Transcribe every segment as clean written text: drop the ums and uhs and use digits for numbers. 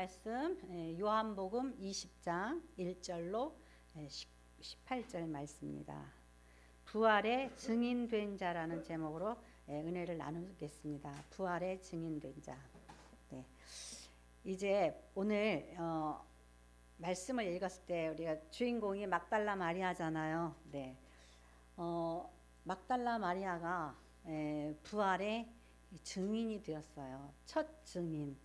말씀 요한복음 20장 1절로 18절 말씀입니다. 부활의 증인된 자라는 제목으로 은혜를 나누겠습니다. 부활의 증인된 자. 네. 이제 오늘 말씀을 읽었을 때 우리가 주인공이 막달라 마리아잖아요. 네. 막달라 마리아가 부활의 증인이 되었어요. 첫 증인.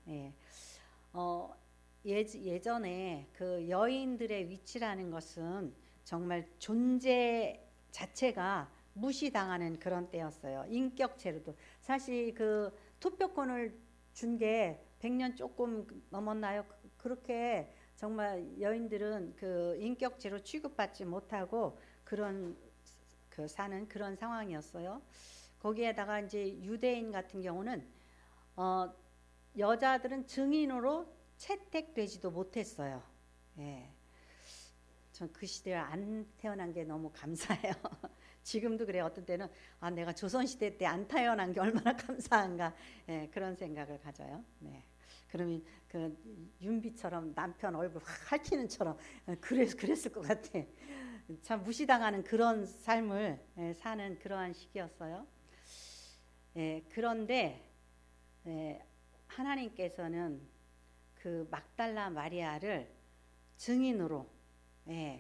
예전에 그 여인들의 위치라는 것은 정말 존재 자체가 무시당하는 그런 때였어요. 인격체로도. 사실 그 투표권을 준 게 100년 조금 넘었나요? 그렇게 정말 여인들은 그 인격체로 취급받지 못하고 그런 사는 그런 상황이었어요. 거기에다가 이제 유대인 같은 경우는 여자들은 증인으로 채택되지도 못했어요. 예. 전 그 시대에 안 태어난 게 너무 감사해요. 지금도 그래요. 어떤 때는 내가 조선시대 때 안 태어난 게 얼마나 감사한가, 그런 생각을 가져요. 네. 그러면 그 윤비처럼 남편 얼굴 확 핥히는처럼 그랬을 것 같아. 참 무시당하는 그런 삶을 사는 그러한 시기였어요. 그런데 하나님께서는 그 막달라 마리아를 증인으로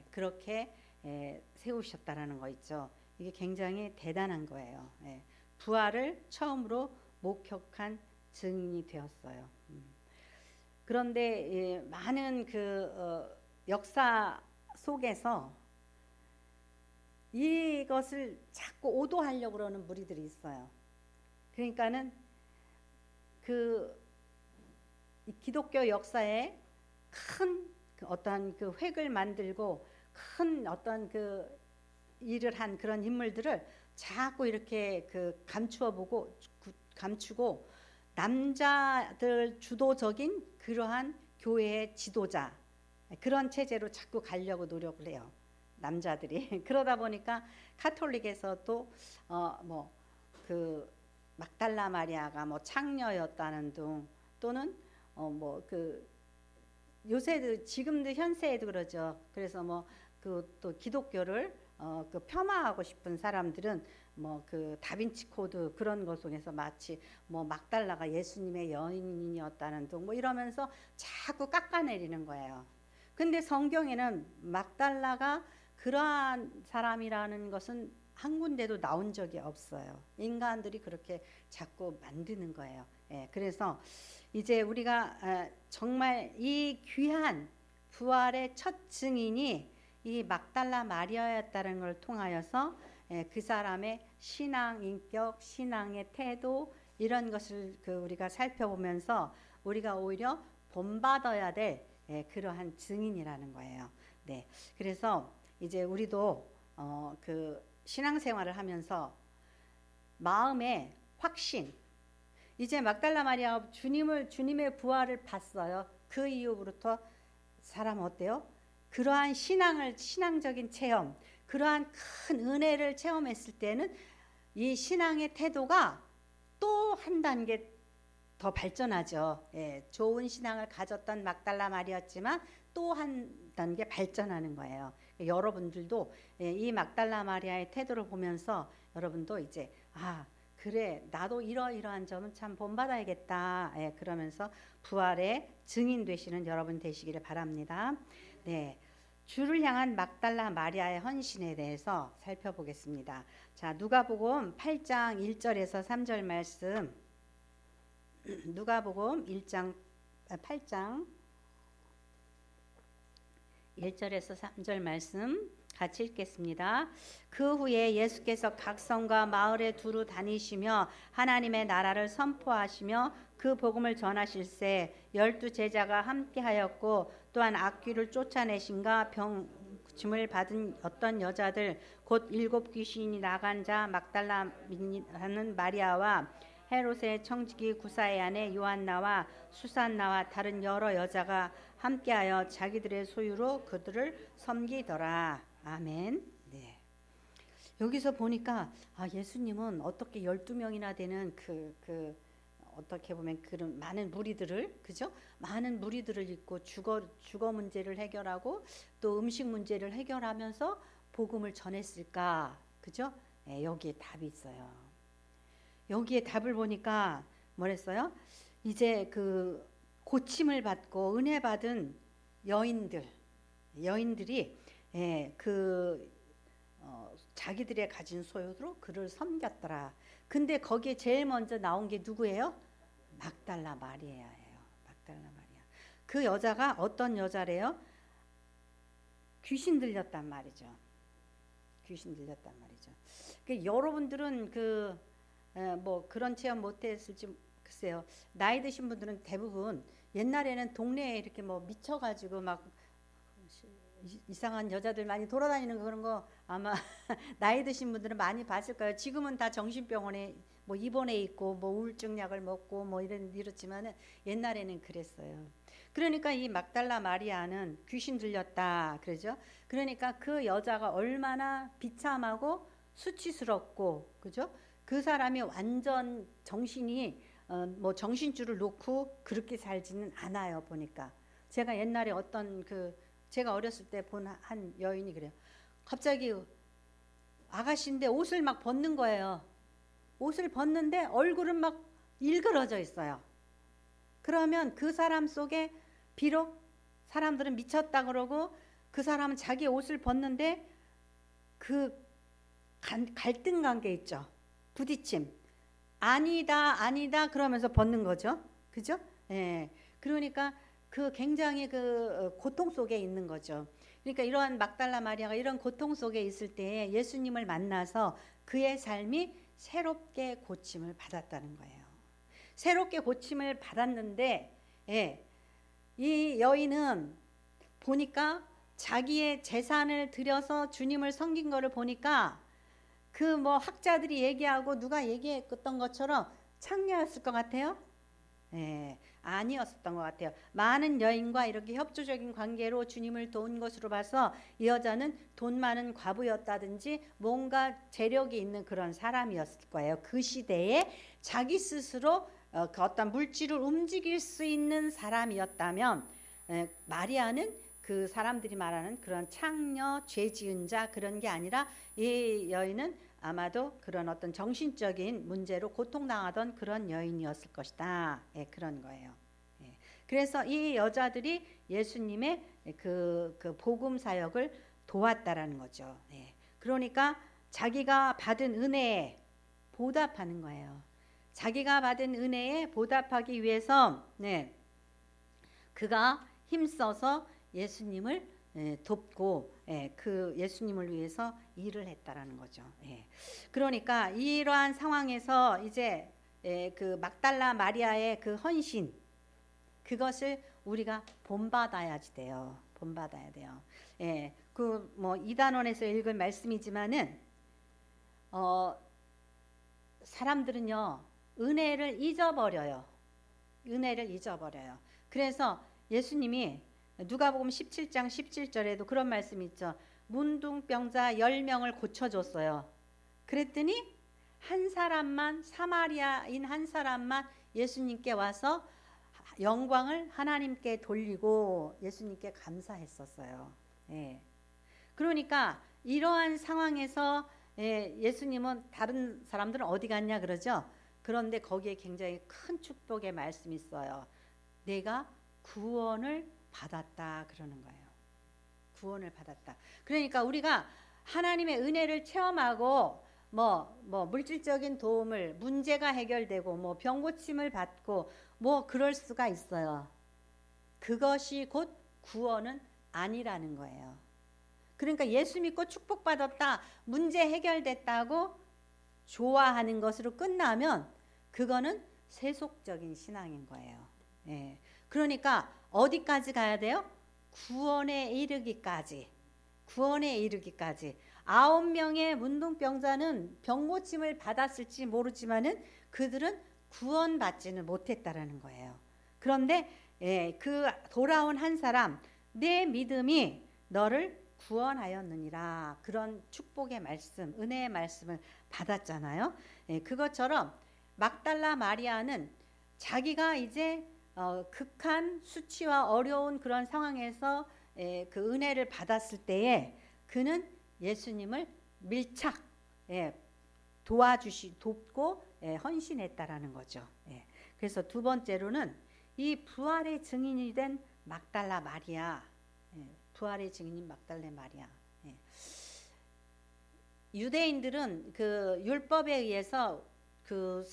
그렇게 세우셨다라는 거 있죠. 이게 굉장히 대단한 거예요. 부활을 처음으로 목격한 증인이 되었어요. 그런데 많은 그 역사 속에서 이것을 자꾸 오도하려고 그러는 무리들이 있어요. 그러니까는 그 기독교 역사에 큰 어떤 그 획을 만들고 큰 어떤 그 일을 한 그런 인물들을 자꾸 이렇게 그 감추고 남자들 주도적인 그러한 교회의 지도자 그런 체제로 자꾸 가려고 노력을 해요. 남자들이. 그러다 보니까 카톨릭에서도 그 막달라 마리아가 창녀였다는 둥 또는 요새도 지금도 현세에도 그러죠. 그래서 또 기독교를 폄하하고 싶은 사람들은 그 다빈치 코드 그런 것 속에서 마치 막달라가 예수님의 여인이었다는 둥 이러면서 자꾸 깎아내리는 거예요. 근데 성경에는 막달라가 그러한 사람이라는 것은 한 군데도 나온 적이 없어요. 인간들이 그렇게 자꾸 만드는 거예요. 그래서 이제 우리가 정말 이 귀한 부활의 첫 증인이 이 막달라 마리아였다는 걸 통하여서 그 사람의 신앙 인격, 신앙의 태도 이런 것을 우리가 살펴보면서 우리가 오히려 본받아야 될 그러한 증인이라는 거예요. 네, 그래서 이제 우리도 그 신앙생활을 하면서 마음의 확신. 이제 막달라 마리아 주님의 부활을 봤어요. 그 이후부터 사람 어때요? 그러한 신앙적인 체험, 그러한 큰 은혜를 체험했을 때는 이 신앙의 태도가 또 한 단계 더 발전하죠. 좋은 신앙을 가졌던 막달라 마리아였지만 또 한 단계 발전하는 거예요. 여러분들도 이 막달라 마리아의 태도를 보면서 여러분도 이제 그래 나도 이러이러한 점은 참 본받아야겠다. 그러면서 부활의 증인 되시는 여러분 되시기를 바랍니다. 네, 주를 향한 막달라 마리아의 헌신에 대해서 살펴보겠습니다. 자, 누가복음 8장 1절에서 3절 말씀. 누가복음 8장 1절에서 3절 말씀 같이 읽겠습니다. 그 후에 예수께서 각 성과 마을에 두루 다니시며 하나님의 나라를 선포하시며 그 복음을 전하실세 12 제자가 함께하였고 또한 악귀를 쫓아내신가 병짐을 받은 어떤 여자들 곧 7 귀신이 나간 자 막달라하는 마리아와 헤롯의 청지기 구사의 아내 요한나와 수산나와 다른 여러 여자가 함께하여 자기들의 소유로 그들을 섬기더라. 아멘. 네. 여기서 보니까 예수님은 어떻게 12명이나 되는 어떻게 보면 그런 많은 무리들을, 그죠? 많은 무리들을 잇고 주거 문제를 해결하고 또 음식 문제를 해결하면서 복음을 전했을까? 그죠? 예, 여기에 답이 있어요. 여기에 답을 보니까 뭐랬어요? 이제 그 고침을 받고 은혜 받은 여인들이 예, 자기들의 가진 소유로 그를 섬겼더라. 근데 거기에 제일 먼저 나온 게 누구예요? 막달라 마리아예요. 막달라 마리아. 그 여자가 어떤 여자래요? 귀신 들렸단 말이죠. 귀신 들렸단 말이죠. 여러분들은 뭐 그런 체험 못했을지 글쎄요. 나이 드신 분들은 대부분 옛날에는 동네에 이렇게 뭐 미쳐가지고 막 이상한 여자들 많이 돌아다니는 그런 거 아마 나이 드신 분들은 많이 봤을 거예요. 지금은 다 정신병원에 뭐 입원해 있고 뭐 우울증 약을 먹고 뭐 이렇지만은 옛날에는 그랬어요. 그러니까 이 막달라 마리아는 귀신 들렸다 그러죠. 그러니까 그 여자가 얼마나 비참하고 수치스럽고, 그죠? 그 사람이 완전 정신이 뭐 정신줄을 놓고 그렇게 살지는 않아요. 보니까 제가 옛날에 제가 어렸을 때 본 한 여인이 그래요. 갑자기 아가씨인데 옷을 막 벗는 거예요. 옷을 벗는데 얼굴은 막 일그러져 있어요. 그러면 그 사람 속에 비록 사람들은 미쳤다 그러고 그 사람은 자기 옷을 벗는데 그 갈등 관계 있죠. 부딪힘. 아니다 그러면서 벗는 거죠. 그죠? 예. 그러니까 굉장히 고통 속에 있는 거죠. 그러니까 이러한 막달라 마리아가 이런 고통 속에 있을 때 예수님을 만나서 그의 삶이 새롭게 고침을 받았다는 거예요. 새롭게 고침을 받았는데, 예, 이 여인은 보니까 자기의 재산을 들여서 주님을 섬긴 거를 보니까 뭐 학자들이 얘기하고 누가 얘기했던 것처럼 창녀였을 것 같아요? 예, 아니었던 것 같아요. 많은 여인과 이렇게 협조적인 관계로 주님을 도운 것으로 봐서 이 여자는 돈 많은 과부였다든지 뭔가 재력이 있는 그런 사람이었을 거예요. 그 시대에 자기 스스로 그 어떤 물질을 움직일 수 있는 사람이었다면, 마리아는 그 사람들이 말하는 그런 창녀, 죄 지은 자 그런 게 아니라 이 여인은 아마도 그런 어떤 정신적인 문제로 고통당하던 그런 여인이었을 것이다. 예, 그런 거예요. 예. 그래서 이 여자들이 예수님의 그 복음 사역을 도왔다라는 거죠. 예. 그러니까 자기가 받은 은혜에 보답하는 거예요. 자기가 받은 은혜에 보답하기 위해서 그가 힘써서 예수님을 돕고 그 예수님을 위해서 일을 했다라는 거죠. 그러니까 이러한 상황에서 이제 그 막달라 마리아의 그 헌신, 그것을 우리가 본받아야지 돼요. 본받아야 돼요. 그 뭐 이단원에서 읽은 말씀이지만은 사람들은요 은혜를 잊어버려요. 은혜를 잊어버려요. 그래서 예수님이 누가복음 17장 17절에도 그런 말씀이 있죠. 문둥병자 10명을 고쳐줬어요. 그랬더니 한 사람만, 사마리아인 한 사람만 예수님께 와서 영광을 하나님께 돌리고 예수님께 감사했었어요. 그러니까 이러한 상황에서 예수님은 다른 사람들은 어디 갔냐 그러죠. 그런데 거기에 굉장히 큰 축복의 말씀이 있어요. 내가 구원을 받았다 그러는 거예요. 구원을 받았다. 그러니까 우리가 하나님의 은혜를 체험하고 뭐 물질적인 도움을, 문제가 해결되고 뭐 병고침을 받고 뭐 그럴 수가 있어요. 그것이 곧 구원은 아니라는 거예요. 그러니까 예수 믿고 축복받았다, 문제 해결됐다고 좋아하는 것으로 끝나면 그거는 세속적인 신앙인 거예요. 그러니까 어디까지 가야 돼요? 구원에 이르기까지. 구원에 이르기까지. 9명의 문둥병자는 병고침을 받았을지 모르지만은 그들은 구원받지는 못했다라는 거예요. 그런데 그 돌아온 한 사람, 내 믿음이 너를 구원하였느니라, 그런 축복의 말씀, 은혜의 말씀을 받았잖아요. 그것처럼 막달라 마리아는 자기가 이제 극한 수치와 어려운 그런 상황에서 그 은혜를 받았을 때에 그는 예수님을 밀착 돕고 헌신했다라는 거죠. 그래서 두 번째로는 이 부활의 증인이 된 막달라 마리아, 부활의 증인인 막달라 마리아. 유대인들은 그 율법에 의해서 그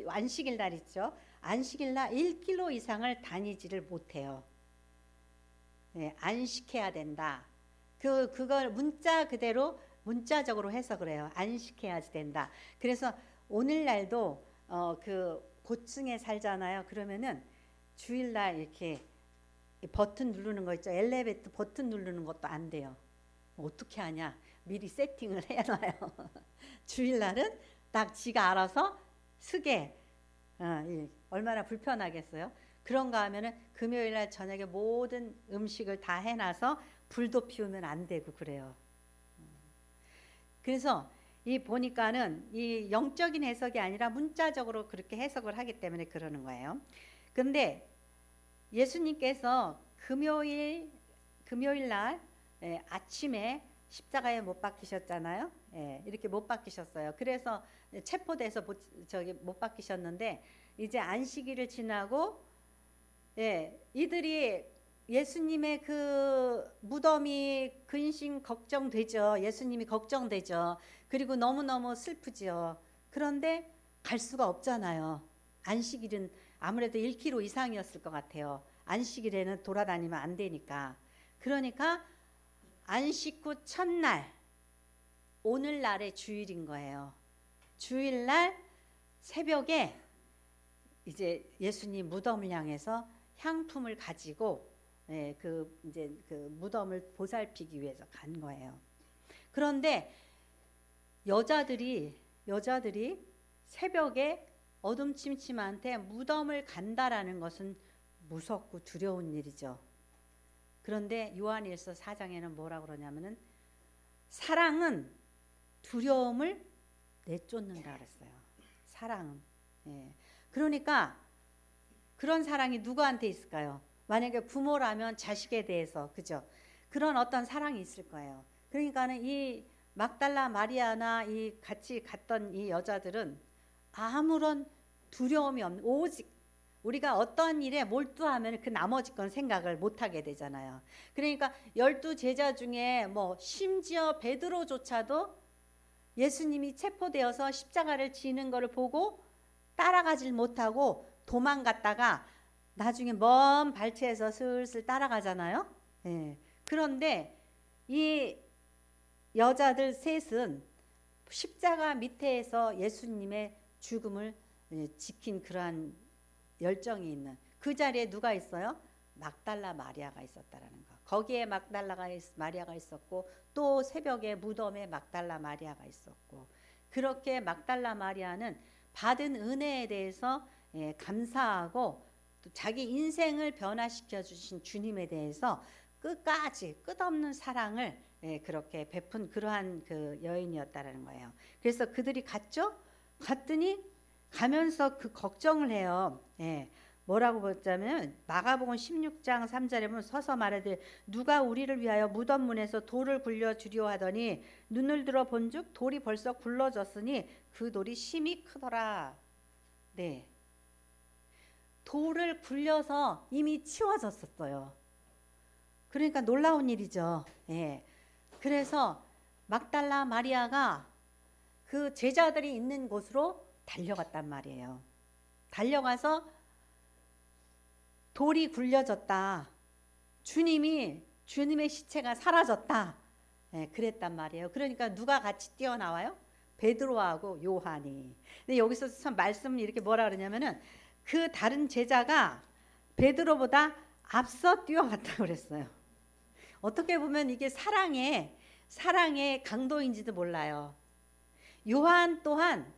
안식일 날 있죠. 안식일 날 1km 이상을 다니지를 못해요. 안식해야 된다. 그걸 문자 그대로 문자적으로 해서 그래요. 안식해야 된다. 그래서 오늘날도 그 고층에 살잖아요. 그러면은 주일날 이렇게 버튼 누르는 거 있죠. 엘리베이터 버튼 누르는 것도 안 돼요. 어떻게 하냐? 미리 세팅을 해놔요. 주일날은 딱 지가 알아서 쓰게. 얼마나 불편하겠어요. 그런가 하면은 금요일날 저녁에 모든 음식을 다 해놔서 불도 피우면 안 되고 그래요. 그래서 이 보니까는 이 영적인 해석이 아니라 문자적으로 그렇게 해석을 하기 때문에 그러는 거예요. 근데 예수님께서 금요일 날 아침에 십자가에 못 박히셨잖아요. 이렇게 못 박히셨어요. 그래서 체포돼서 못 박히셨는데 이제 안식일을 지나고 이들이 예수님의 그 무덤이 근심 걱정되죠. 예수님이 걱정되죠. 그리고 너무너무 슬프죠. 그런데 갈 수가 없잖아요. 안식일은 아무래도 1km 이상이었을 것 같아요. 안식일에는 돌아다니면 안 되니까. 그러니까 안식 후 첫날, 오늘날의 주일인 거예요. 주일날 새벽에 이제 예수님 무덤을 향해서 향품을 가지고 이제 그 무덤을 보살피기 위해서 간 거예요. 그런데 여자들이 새벽에 어둠침침한테 무덤을 간다라는 것은 무섭고 두려운 일이죠. 그런데 요한일서 4장에는 뭐라고 그러냐면은 사랑은 두려움을 내쫓는다 그랬어요. 사랑은. 그러니까 그런 사랑이 누구한테 있을까요? 만약에 부모라면 자식에 대해서, 그죠? 그런 어떤 사랑이 있을 거예요. 그러니까는 이 막달라 마리아나 이 같이 갔던 이 여자들은 아무런 두려움이 없는, 오직 우리가 어떤 일에 몰두하면 그 나머지 건 생각을 못하게 되잖아요. 그러니까 12 제자 중에 뭐 심지어 베드로조차도 예수님이 체포되어서 십자가를 지는 것을 보고 따라가질 못하고 도망갔다가 나중에 먼 발치에서 슬슬 따라가잖아요. 그런데 이 여자들 셋은 십자가 밑에서 예수님의 죽음을 지킨 그러한 열정이 있는 그 자리에 누가 있어요? 막달라 마리아가 있었다라는 거. 거기에 막달라 마리아가 있었고 또 새벽에 무덤에 막달라 마리아가 있었고, 그렇게 막달라 마리아는 받은 은혜에 대해서 감사하고 또 자기 인생을 변화시켜 주신 주님에 대해서 끝까지 끝없는 사랑을 그렇게 베푼 그러한 그 여인이었다라는 거예요. 그래서 그들이 갔죠. 갔더니 가면서 그 걱정을 해요. 뭐라고 보자면 마가복음 16장 3절에 보면 서서 말하되 누가 우리를 위하여 무덤 문에서 돌을 굴려 주려 하더니 눈을 들어 본즉 돌이 벌써 굴러졌으니 그 돌이 심히 크더라. 돌을 굴려서 이미 치워졌었어요. 그러니까 놀라운 일이죠. 그래서 막달라 마리아가 그 제자들이 있는 곳으로 달려갔단 말이에요. 달려가서 돌이 굴려졌다. 주님의 시체가 사라졌다. 그랬단 말이에요. 그러니까 누가 같이 뛰어나와요? 베드로하고 요한이. 근데 여기서 참 말씀 이렇게 뭐라 그러냐면은 그 다른 제자가 베드로보다 앞서 뛰어갔다고 그랬어요. 어떻게 보면 이게 사랑의 강도인지도 몰라요. 요한 또한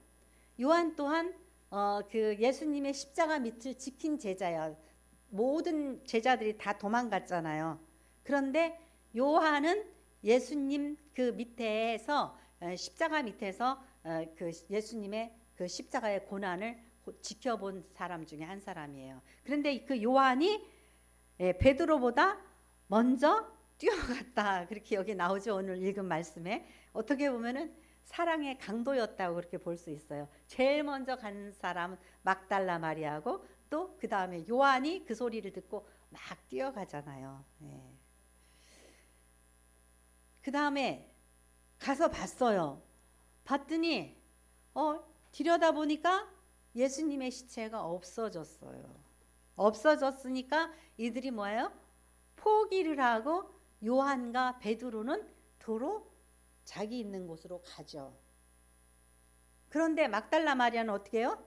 그 예수님의 십자가 밑을 지킨 제자예요. 모든 제자들이 다 도망갔잖아요. 그런데 요한은 예수님 그 밑에서 십자가 밑에서 그 예수님의 그 십자가의 고난을 지켜본 사람 중에 한 사람이에요. 그런데 그 요한이 베드로보다 먼저 뛰어갔다. 그렇게 여기 나오죠. 오늘 읽은 말씀에. 어떻게 보면은 사랑의 강도였다고 그렇게 볼 수 있어요. 제일 먼저 간 사람은 막달라 마리아고 또 그 다음에 요한이 그 소리를 듣고 막 뛰어가잖아요. 그 다음에 가서 봤어요. 봤더니 들여다보니까 예수님의 시체가 없어졌어요. 없어졌으니까 이들이 뭐예요? 포기를 하고 요한과 베드로는 도로 자기 있는 곳으로 가죠. 그런데 막달라 마리아는 어떻게 해요?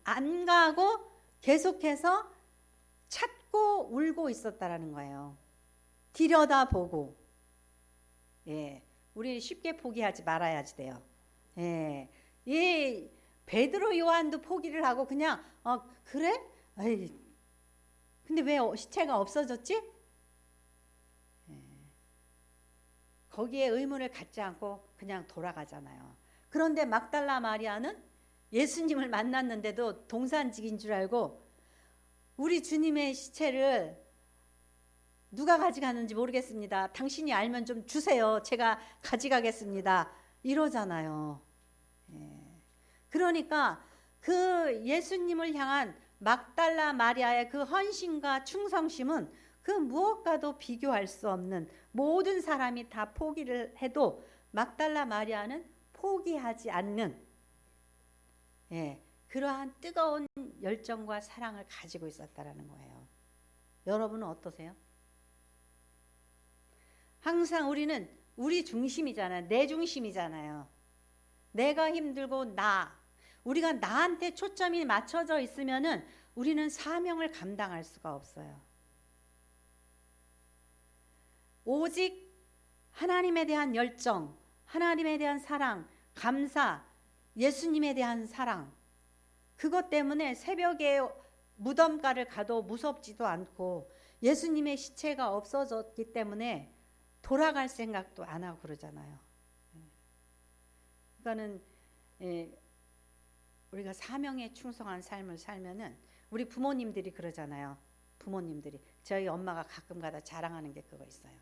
안 가고 계속해서 찾고 울고 있었다라는 거예요. 들여다보고. 우리 쉽게 포기하지 말아야지 돼요. 이 베드로 요한도 포기를 하고 그냥 그래? 에이, 근데 왜 시체가 없어졌지? 거기에 의문을 갖지 않고 그냥 돌아가잖아요. 그런데 막달라 마리아는 예수님을 만났는데도 동산직인 줄 알고 우리 주님의 시체를 누가 가져가는지 모르겠습니다. 당신이 알면 좀 주세요. 제가 가져가겠습니다. 이러잖아요. 그러니까 그 예수님을 향한 막달라 마리아의 그 헌신과 충성심은 그 무엇과도 비교할 수 없는, 모든 사람이 다 포기를 해도 막달라 마리아는 포기하지 않는 그러한 뜨거운 열정과 사랑을 가지고 있었다라는 거예요. 여러분은 어떠세요? 항상 우리는 우리 중심이잖아요. 내 중심이잖아요. 내가 힘들고 우리가 나한테 초점이 맞춰져 있으면은 우리는 사명을 감당할 수가 없어요. 오직 하나님에 대한 열정, 하나님에 대한 사랑, 감사, 예수님에 대한 사랑, 그것 때문에 새벽에 무덤가를 가도 무섭지도 않고 예수님의 시체가 없어졌기 때문에 돌아갈 생각도 안 하고 그러잖아요. 그러니까는 우리가 사명에 충성한 삶을 살면은 우리 부모님들이 그러잖아요. 부모님들이 저희 엄마가 가끔가다 자랑하는 게 그거 있어요.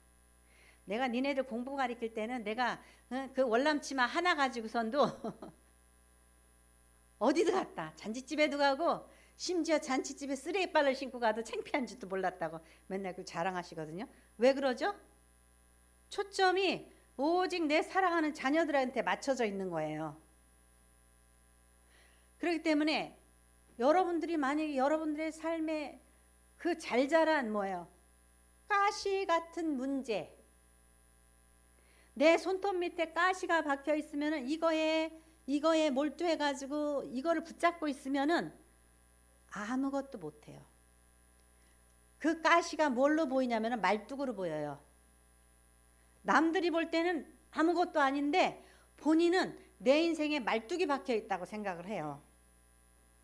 내가 니네들 공부 가르칠 때는 내가 그 월남치마 하나 가지고선도 어디도 갔다. 잔치집에도 가고 심지어 잔치집에 쓰레기발을 신고 가도 창피한 줄도 몰랐다고 맨날 그 자랑하시거든요. 왜 그러죠? 초점이 오직 내 사랑하는 자녀들한테 맞춰져 있는 거예요. 그렇기 때문에 여러분들이 만약에 여러분들의 삶에 그 잘 자란 뭐예요? 가시 같은 문제, 내 손톱 밑에 가시가 박혀 있으면은 이거에 몰두해 가지고 이거를 붙잡고 있으면은 아무것도 못 해요. 그 가시가 뭘로 보이냐면은 말뚝으로 보여요. 남들이 볼 때는 아무것도 아닌데 본인은 내 인생에 말뚝이 박혀 있다고 생각을 해요.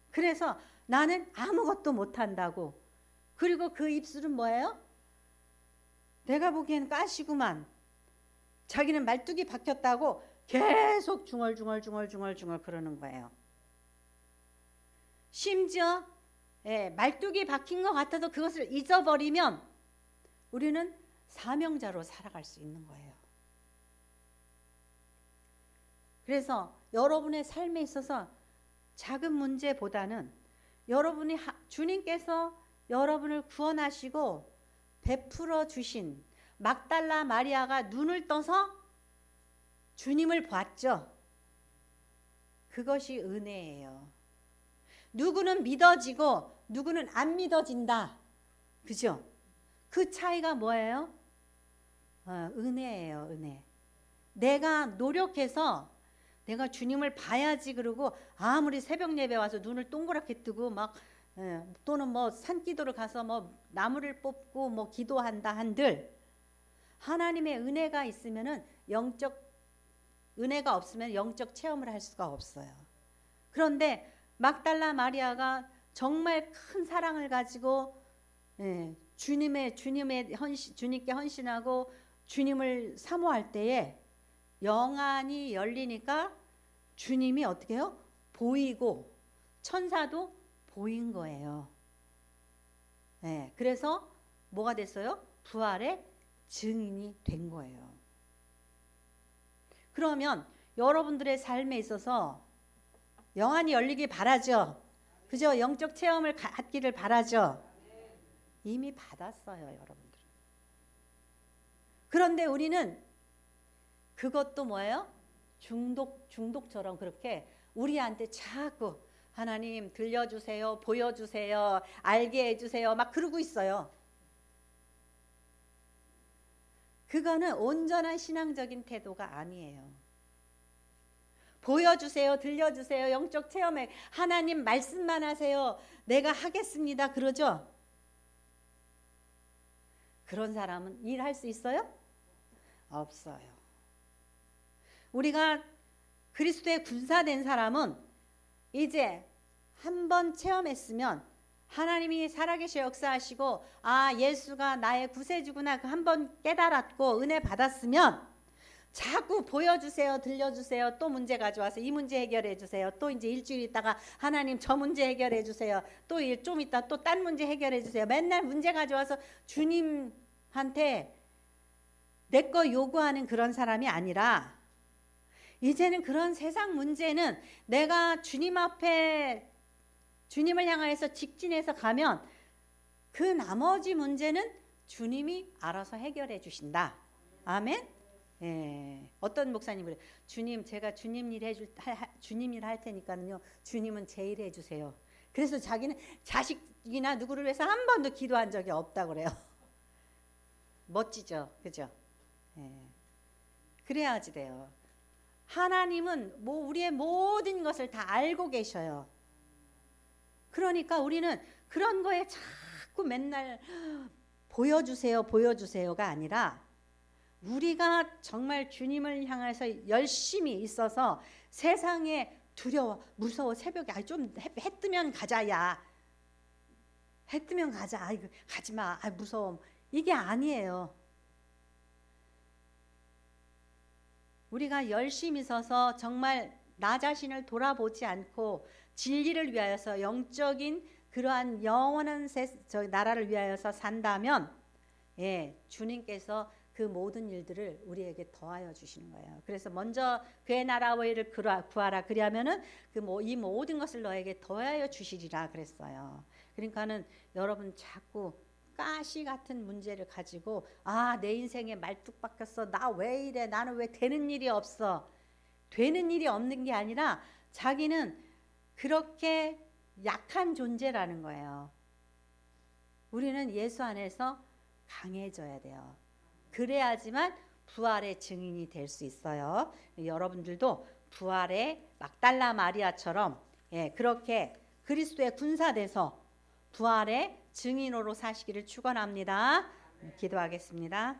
그래서 나는 아무것도 못한다고. 그리고 그 입술은 뭐예요? 내가 보기엔 가시구만. 자기는 말뚝이 박혔다고 계속 중얼중얼 그러는 거예요. 심지어 말뚝이 박힌 것 같아도 그것을 잊어버리면 우리는 사명자로 살아갈 수 있는 거예요. 그래서 여러분의 삶에 있어서 작은 문제보다는 여러분이 주님께서 여러분을 구원하시고 베풀어 주신 막달라 마리아가 눈을 떠서 주님을 봤죠. 그것이 은혜예요. 누구는 믿어지고 누구는 안 믿어진다. 그죠? 그 차이가 뭐예요? 은혜예요, 은혜. 내가 노력해서 내가 주님을 봐야지 그러고 아무리 새벽 예배 와서 눈을 동그랗게 뜨고 막 또는 뭐 산기도를 가서 뭐 나무를 뽑고 뭐 기도한다 한들 하나님의 은혜가 있으면은 은혜가 없으면 영적 체험을 할 수가 없어요. 그런데 막달라 마리아가 정말 큰 사랑을 가지고 주님께 헌신하고 주님을 사모할 때에 영안이 열리니까 주님이 어떻게 해요? 보이고 천사도 보인 거예요. 네, 그래서 뭐가 됐어요? 부활의 증인이 된 거예요. 그러면 여러분들의 삶에 있어서 영안이 열리길 바라죠. 그죠? 영적 체험을 갖기를 바라죠. 이미 받았어요, 여러분들. 그런데 우리는 그것도 뭐예요? 중독처럼 그렇게 우리한테 자꾸 하나님 들려주세요, 보여주세요, 알게 해주세요 막 그러고 있어요. 그거는 온전한 신앙적인 태도가 아니에요. 보여주세요, 들려주세요, 영적 체험에 하나님 말씀만 하세요, 내가 하겠습니다 그러죠? 그런 사람은 일할 수 있어요? 없어요. 우리가 그리스도의 군사된 사람은 이제 한번 체험했으면 하나님이 살아계셔 역사하시고 아 예수가 나의 구세주구나 한번 깨달았고 은혜 받았으면 자꾸 보여주세요, 들려주세요, 또 문제 가져와서 이 문제 해결해 주세요, 또 이제 일주일 있다가 하나님 저 문제 해결해 주세요, 또 좀 있다 또 딴 문제 해결해 주세요. 맨날 문제 가져와서 주님한테 내 거 요구하는 그런 사람이 아니라 이제는 그런 세상 문제는 내가 주님 앞에 주님을 향해서 직진해서 가면 그 나머지 문제는 주님이 알아서 해결해 주신다. 아멘. 예. 어떤 목사님 그래. 주님 제가 주님 일 할 테니까는요. 주님은 제 일 해주세요. 그래서 자기는 자식이나 누구를 위해서 한 번도 기도한 적이 없다고 그래요. 멋지죠, 그죠? 예. 그래야지 돼요. 하나님은 우리의 모든 것을 다 알고 계셔요. 그러니까 우리는 그런 거에 자꾸 맨날 보여주세요, 보여주세요가 아니라 우리가 정말 주님을 향해서 열심히 있어서 세상에 두려워, 무서워, 새벽에 좀 해 뜨면 가자, 야. 해 뜨면 가자, 아이고, 가지 마, 무서워. 이게 아니에요. 우리가 열심히 서서 정말 나 자신을 돌아보지 않고 진리를 위하여서 영적인 그러한 영원한 나라를 위하여서 산다면 예, 주님께서 그 모든 일들을 우리에게 더하여 주시는 거예요. 그래서 먼저 그의 나라와 의를 구하라. 그리하면은 이 모든 것을 너에게 더하여 주시리라 그랬어요. 그러니까는 여러분 자꾸 가시 같은 문제를 가지고 내 인생에 말뚝 박혔어. 나 왜 이래? 나는 왜 되는 일이 없어? 되는 일이 없는 게 아니라 자기는 그렇게 약한 존재라는 거예요. 우리는 예수 안에서 강해져야 돼요. 그래야지만 부활의 증인이 될 수 있어요. 여러분들도 부활의 막달라 마리아처럼 그렇게 그리스도의 군사돼서 부활의 증인으로 사시기를 축원합니다. 기도하겠습니다.